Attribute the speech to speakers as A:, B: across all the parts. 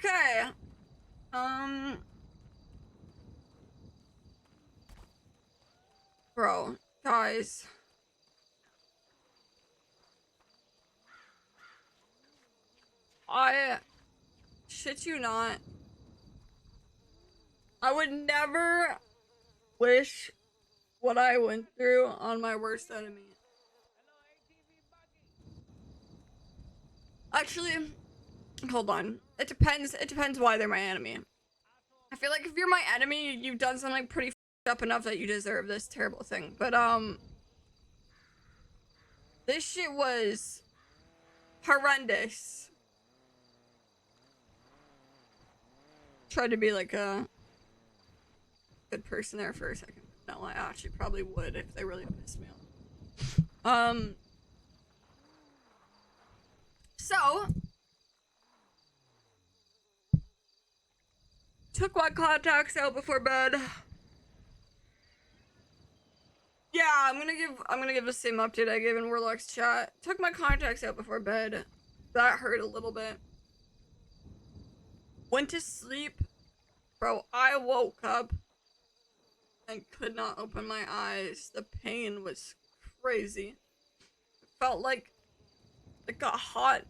A: Okay. Bro, guys. I shit you not. I would never wish what I went through on my worst enemy. Actually, hold on. It depends why they're my enemy. I feel like if you're my enemy, you've done something pretty f***ed up enough that you deserve this terrible thing. But this shit was horrendous. Tried to be like a good person there for a second. No, I actually probably would if they really pissed me off. So took my contacts out before bed. Yeah, I'm gonna give the same update I gave in Warlock's chat. Took my contacts out before bed. That hurt a little bit. Went to sleep. Bro, I woke up and could not open my eyes. The pain was crazy. It felt like a hot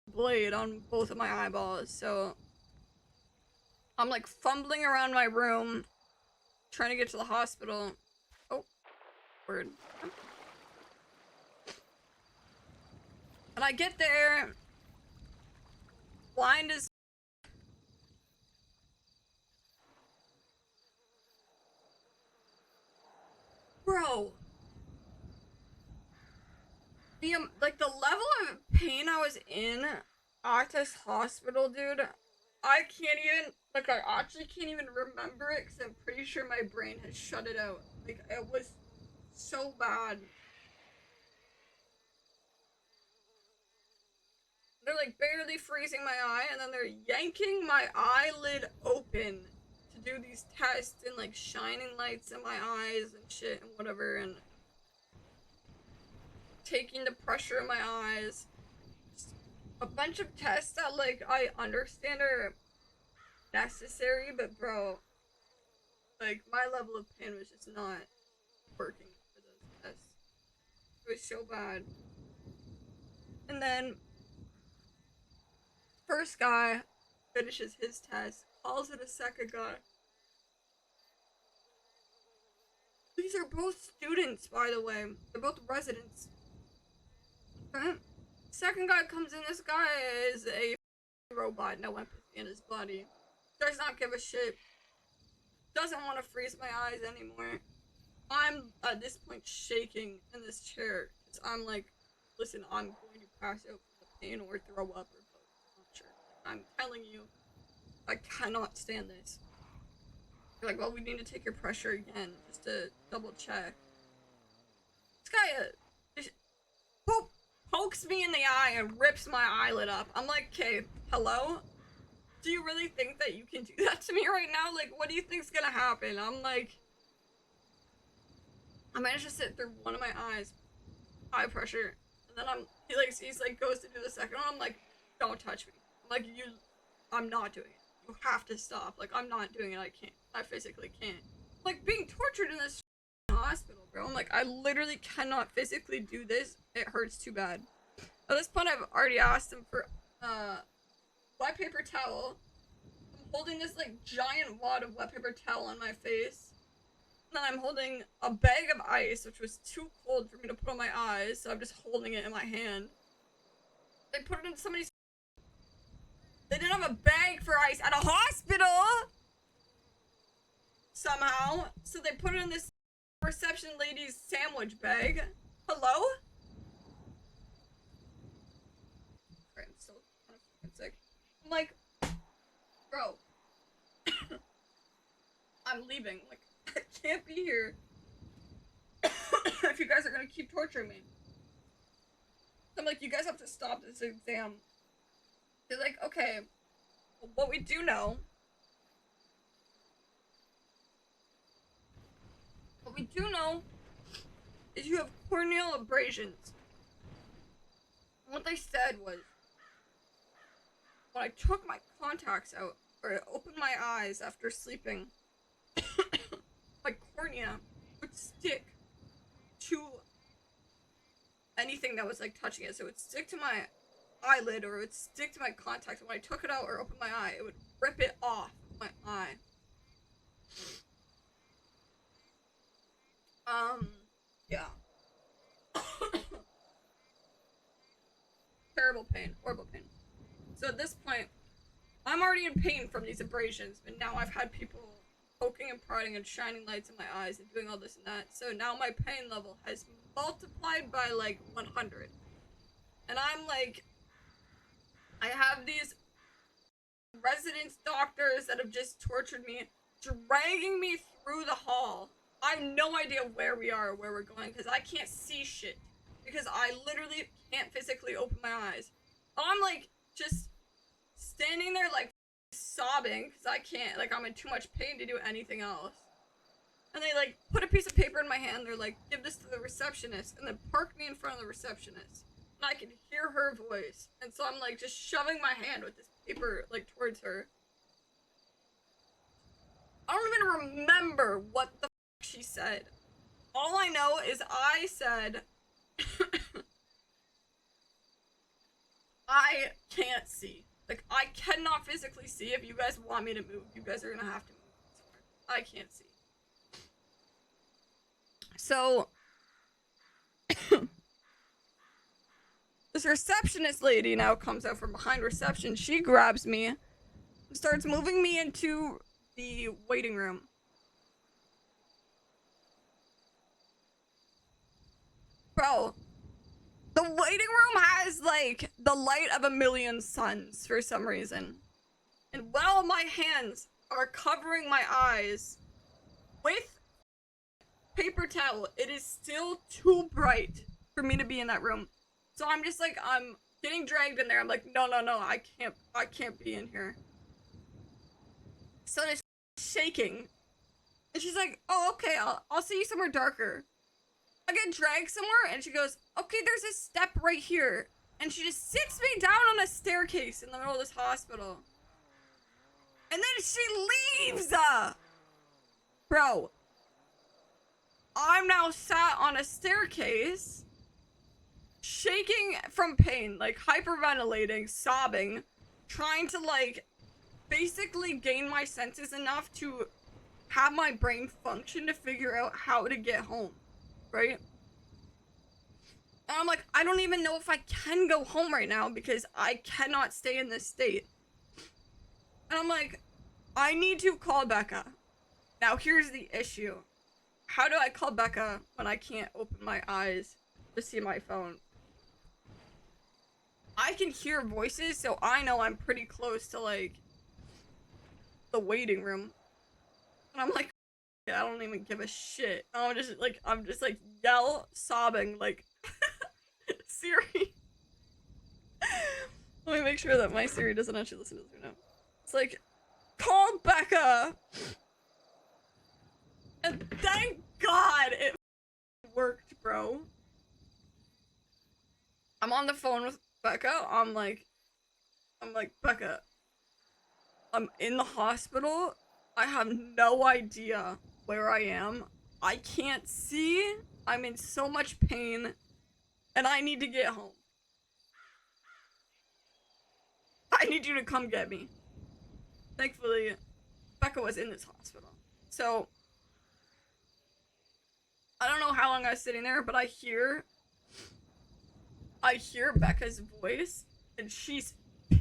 A: blade on both of my eyeballs. So I'm like fumbling around my room, trying to get to the hospital. Oh, word. And I get there, blind as bro. The level of pain I was in at this hospital, dude, I can't even, like, I actually can't even remember it because I'm pretty sure my brain has shut it out. Like, it was so bad. They're like barely freezing my eye and then they're yanking my eyelid open to do these tests and like shining lights in my eyes and shit and whatever, and taking the pressure in my eyes. Just a bunch of tests that like I understand are necessary, but bro, like my level of pain was just not working for those tests. It was so bad. And then first guy finishes his test, calls it a second guy. These are both students, by the way. They're both residents. Okay. Second guy comes in, this guy is a robot, no empathy in his body. Does not give a shit. Doesn't want to freeze my eyes anymore. I'm, at this point, shaking in this chair. I'm like, listen, I'm going to pass out from the pain or throw up or both. I'm not sure. I'm telling you, I cannot stand this. They're like, well, we need to take your pressure again, just to double check. This guy, pokes me in the eye and rips my eyelid up. I'm like, okay, hello? Do you really think that you can do that to me right now? Like, what do you think's gonna happen? I'm like, I managed to sit through one of my eyes, eye pressure, and then he's like goes to do the second one. I'm like, don't touch me. I'm like, I'm not doing it. You have to stop. Like, I'm not doing it. I can't. I physically can't. Like, being tortured in this hospital, bro. I'm like, I literally cannot physically do this. It hurts too bad. At this point, I've already asked him for, wet paper towel. I'm holding this, like, giant wad of wet paper towel on my face. And then I'm holding a bag of ice, which was too cold for me to put on my eyes, so I'm just holding it in my hand. They put it in somebody's... They didn't have a bag for ice at a hospital! Somehow. So they put it in this reception lady's sandwich bag. Hello? Sorry, I'm still kind of fucking sick. I'm like, bro. I'm leaving. Like, I can't be here if you guys are gonna keep torturing me. I'm like, you guys have to stop this exam. They're like, okay, well, what we do know is you have corneal abrasions. And what they said was, when I took my contacts out, or opened my eyes after sleeping, my cornea would stick to anything that was like touching it. So it would stick to my eyelid, or it would stick to my contact. And when I took it out or opened my eye, it would rip it off my eye. Yeah. Terrible pain, horrible pain. So at this point, I'm already in pain from these abrasions, but now I've had people poking and prodding and shining lights in my eyes and doing all this and that. So now my pain level has multiplied by like 100. And I'm like, I have these residence doctors that have just tortured me, dragging me through the hall. I have no idea where we are or where we're going because I can't see shit. Because I literally can't physically open my eyes. I'm like, just standing there like sobbing because I can't, like I'm in too much pain to do anything else. And they like put a piece of paper in my hand. They're like, give this to the receptionist, and then park me in front of the receptionist. And I can hear her voice. And so I'm like just shoving my hand with this paper like towards her. I don't even remember what the fuck she said. All I know is I said, I can't see. Like, I cannot physically see. If you guys want me to move, you guys are gonna have to move. I can't see. So, this receptionist lady now comes out from behind reception. She grabs me and starts moving me into the waiting room. Bro, the waiting room has, like, the light of a million suns for some reason. And while my hands are covering my eyes with paper towel, it is still too bright for me to be in that room. So I'm just like, I'm getting dragged in there. I'm like, no, I can't be in here. So it's shaking. And she's like, oh, okay, I'll see you somewhere darker. I get dragged somewhere, and she goes, okay, there's a step right here. And she just sits me down on a staircase in the middle of this hospital. And then she leaves! Bro. I'm now sat on a staircase, shaking from pain, like hyperventilating, sobbing, trying to like basically gain my senses enough to have my brain function to figure out how to get home, right? And I'm like, I don't even know if I can go home right now because I cannot stay in this state. And I'm like, I need to call Becca. Now here's the issue. How do I call Becca when I can't open my eyes to see my phone? I can hear voices, so I know I'm pretty close to, like, the waiting room. And I'm like, I don't even give a shit. I'm just like yell, sobbing, like, Siri. Let me make sure that my Siri doesn't actually listen to this right now. It's like, call Becca! And thank God it worked, bro. I'm on the phone with Becca. I'm like, Becca, I'm in the hospital. I have no idea where I am. I can't see. I'm in so much pain. And I need to get home. I need you to come get me. Thankfully, Becca was in this hospital. So, I don't know how long I was sitting there, but I hear Becca's voice, and she's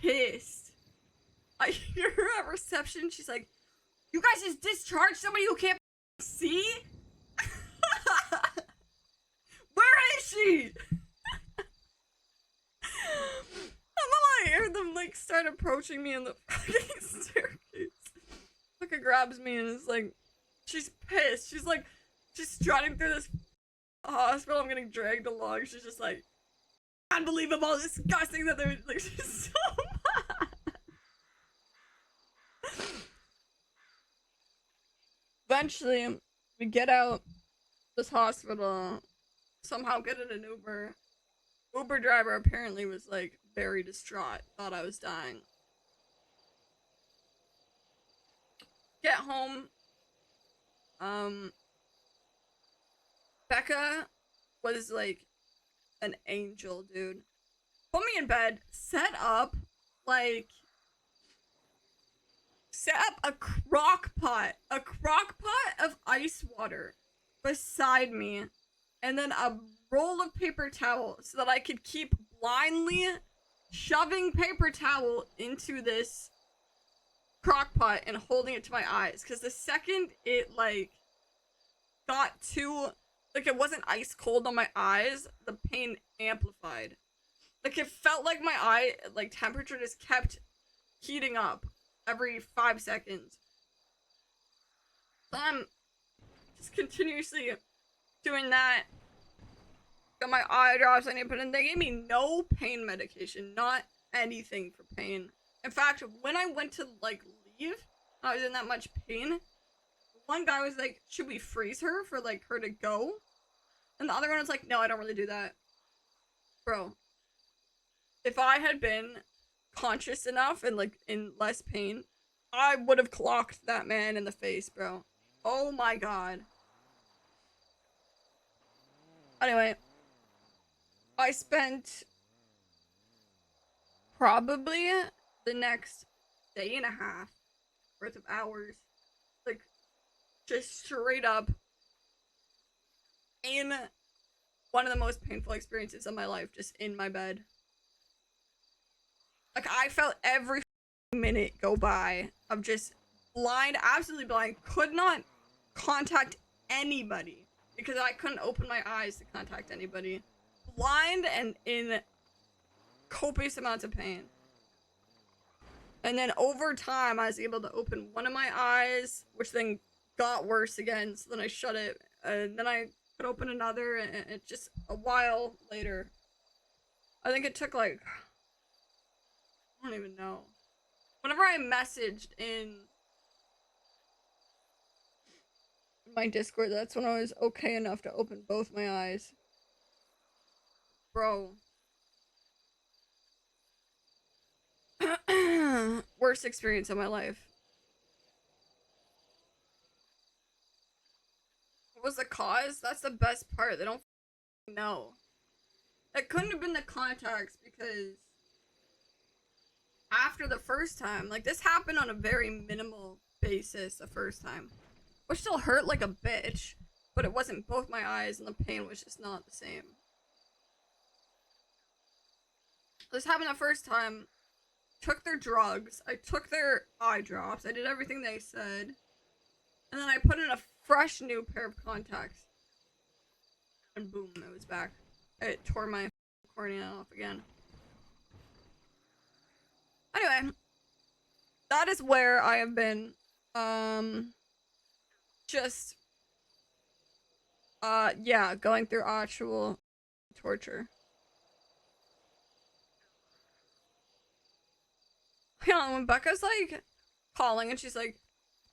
A: pissed. I hear her at reception. She's like, you guys just discharged somebody who can't see? Where is she? And then I hear them like start approaching me in the fucking staircase. Becca grabs me and is like, she's pissed. She's like, she's strutting through this hospital. I'm getting dragged along. She's just like, unbelievable, disgusting that they're like, she's so mad. Eventually, we get out this hospital, somehow get in an Uber. Uber driver apparently was like very distraught, thought I was dying. Get home. Becca was like an angel, dude. Put me in bed, set up a crock pot of ice water beside me, and then a roll of paper towel so that I could keep blindly shoving paper towel into this crock pot and holding it to my eyes. Because the second it got too it wasn't ice cold on my eyes, the pain amplified. It felt like my eye temperature just kept heating up every 5 seconds. So I'm just continuously doing that. Got my eye drops I need to put in. They gave me no pain medication, not anything for pain. In fact, when I went to leave, I was in that much pain. One guy was like, "Should we freeze her for her to go?" And the other one was like, "No, I don't really do that." Bro, if I had been conscious enough and in less pain, I would have clocked that man in the face, bro. Oh my god. Anyway, I spent probably the next day and a half worth of hours just straight up in one of the most painful experiences of my life, just in my bed. I felt every minute go by of just blind, absolutely blind, could not contact anybody because I couldn't open my eyes to contact anybody. Blind and in copious amounts of pain. And then over time, I was able to open one of my eyes, which then got worse again, so then I shut it, and then I could open another, and it just a while later. I think it took I don't even know. Whenever I messaged in my Discord, that's when I was okay enough to open both my eyes. Bro. Worst experience of my life. What was the cause? That's the best part. They don't know. It couldn't have been the contacts because after the first time, this happened on a very minimal basis the first time, which still hurt like a bitch, but it wasn't both my eyes and the pain was just not the same. This happened the first time. Took their drugs, I took their eye drops, I did everything they said, and then I put in a fresh new pair of contacts, and boom, it was back. It tore my cornea off again. Anyway, that is where I have been, yeah, going through actual torture. Yeah, when Becca's calling and she's like,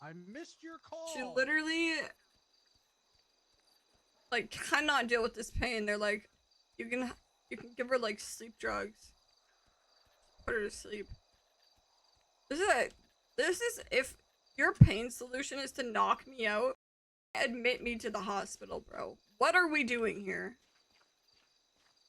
B: "I missed your call."
A: She literally cannot deal with this pain. They're like, you can give her sleep drugs. Put her to sleep. This is if your pain solution is to knock me out, admit me to the hospital, bro. What are we doing here?